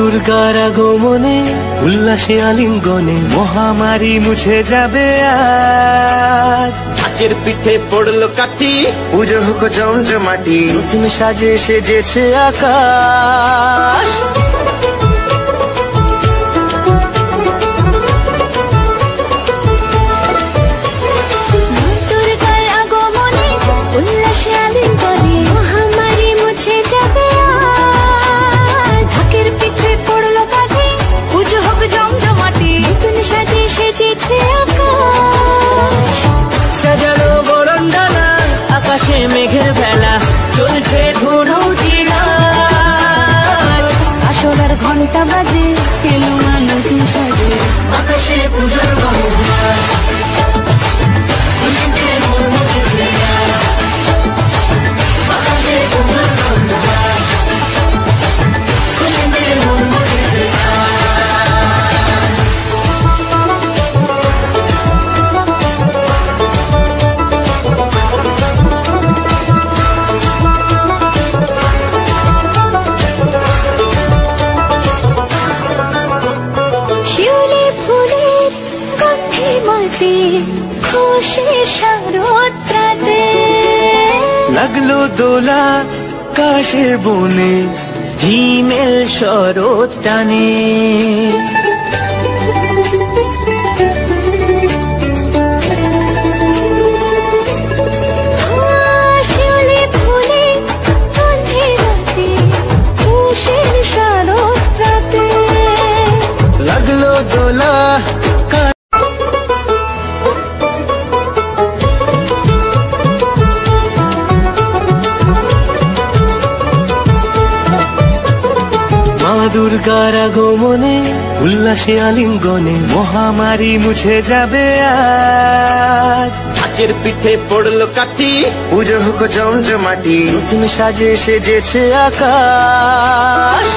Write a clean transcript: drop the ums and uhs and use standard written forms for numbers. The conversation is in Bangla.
দুর্গার আগমনে উল্লাসে আলিঙ্গনে মহামারী মুছে যাবে আজ। ঢাকের পিঠে পড়লো কাঠি, পুজো হোক জমজমাটি, নতুন সাজে সেজেছে আকাশ। আকাশে মেঘের বেলা চলছে ধনুচিরা, আসলার ঘন্টা বাজে এলো না নতুন সাজে, আকাশে পুজোর গন্ধ। খুশি শারদরাতে লাগলো দোলা কাশের বনে, হিমেল শরৎ টানে। শিউলি ফুলে গন্ধে রাতে খুশির শারদরাতে লাগলো দোলা দুর্গার আগমনে উল্লাসে আলিঙ্গনে মহামারী মুছে যাবে আজ। ঢাকের পিঠে পড়লো কাঠি, পুজো হোক জমজমাটি, নতুন সাজে সেজেছে আকাশ।